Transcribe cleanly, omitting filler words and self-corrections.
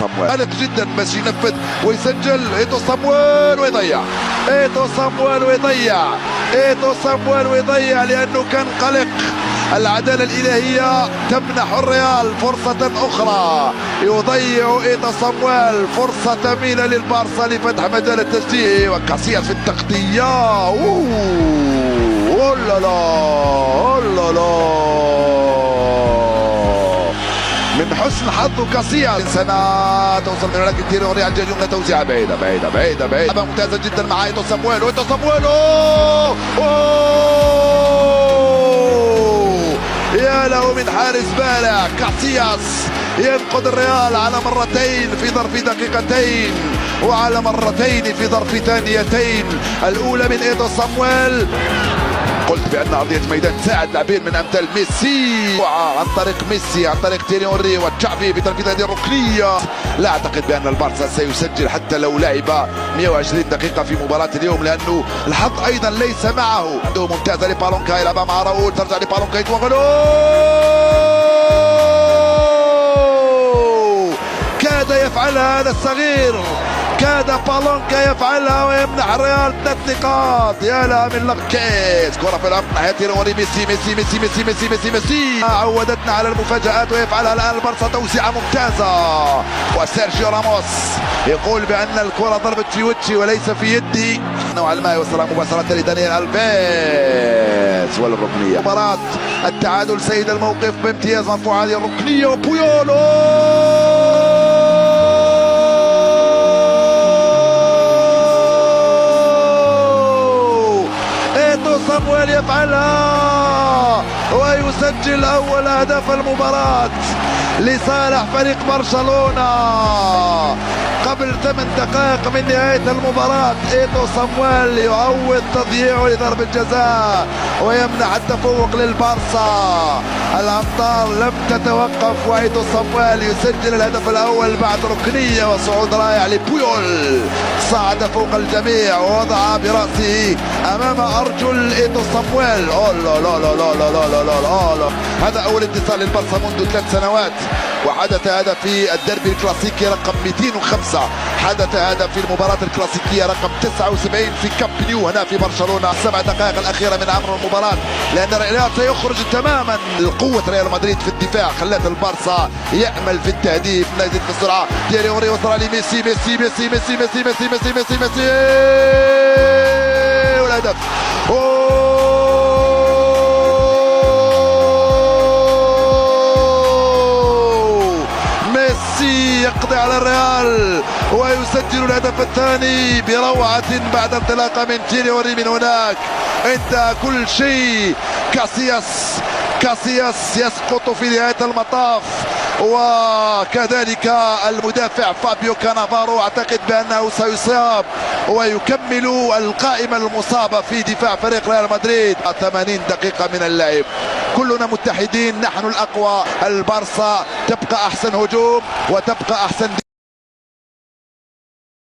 صامويل قلق جدا باش ينفذ ويسجل. ايتو صامويل ويضيع، ايتو صامويل ويضيع، ايتو صامويل ويضيع لانه كان قلق. العدالة الإلهية تمنح الريال فرصة أخرى، يضيع إيتو صامويل فرصة ثمينة للبارسا لفتح مجال التسجيل. وكاسياس في التغطية، اوه لا لا لا من حسن حظ كاسياس. سنة توصل من هناك تيري ريال جايون توزيعة بعيدة بعيدة بعيدة بعيدة ممتازة جدا مع ايتو صامويل. وايتو صامويل يا له من حارس بارع. كاسياس ينقذ الريال على مرتين في ظرف دقيقتين وعلى مرتين في ظرف ثانيتين. الأولى من ايتو صامويل، قلت بأن أرضية ميدان تساعد لاعبين من أمثال ميسي عن طريق ميسي، عن طريق تيري اونري وتشافي بتنفيذ هذه الركنية. لا أعتقد بأن البارسا سيسجل حتى لو لعب 120 دقيقة في مباراة اليوم، لأنه الحظ أيضا ليس معه. عنده ممتازة لبالونكا، يلعبها مع راؤول، ترجع لبالونكا كاد يفعلها هذا الصغير، كاد بالونكا يفعلها ويمنح الريال 3 نقاط. يا لها من لغكيس، كرة في العمق ناحية تيري ميسي ميسي ميسي ميسي ميسي ميسي ميسي عودتنا على المفاجآت ويفعلها الآن البارسا توزيعة ممتازة. وسيرجيو راموس يقول بأن الكرة ضربت في وجهي وليس في يدي، وعلى ما يوصلها مباشرة لدانيال ألفيس والركنية. مباراة التعادل سيد الموقف بامتياز، مرفوعة هذه الركنية وبويولو صامويل يفعلها ويسجل أول أهداف المباراة لصالح فريق برشلونة قبل 8 دقائق من نهاية المباراة. ايتو صامويل يعوض تضييعه لضربة جزاء ويمنح التفوق للبارسا. الأمطار لم تتوقف وايتو صامويل يسجل الهدف الأول بعد ركنية وصعود رائع لبويول. صعد فوق الجميع ووضع برأسه أمام أرجل ايتو صامويل. لا لا لا لا لا لا لا لا. هذا أول انتصار للبارسا منذ 3 سنوات، وحدث هذا في الديربي الكلاسيكي رقم 205، حدث هذا في المباراة الكلاسيكية رقم 79 في كامب نيو هنا في برشلونة. 7 دقائق الأخيرة من عمر المباراة، لأن الريال سيخرج تماما. قوة ريال مدريد في الدفاع خلت البارسا يأمل في التهديف، يزيد في السرعة. تيري اونري وصل لميسي ميسي ميسي ميسي ميسي ميسي ميسي ميسي ميسي والهدف. ميسي يقضي على الريال ويسجل الهدف الثاني بروعة بعد انطلاقة من تيري اونري. من هناك انتهى كل شيء. كاسياس يسقط في نهاية المطاف، وكذلك المدافع فابيو كانافارو اعتقد بانه سيصاب ويكمل القائمة المصابة في دفاع فريق ريال مدريد. 80 دقيقة من اللعب، كلنا متحدين، نحن الأقوى. البارسا تبقى أحسن هجوم وتبقى أحسن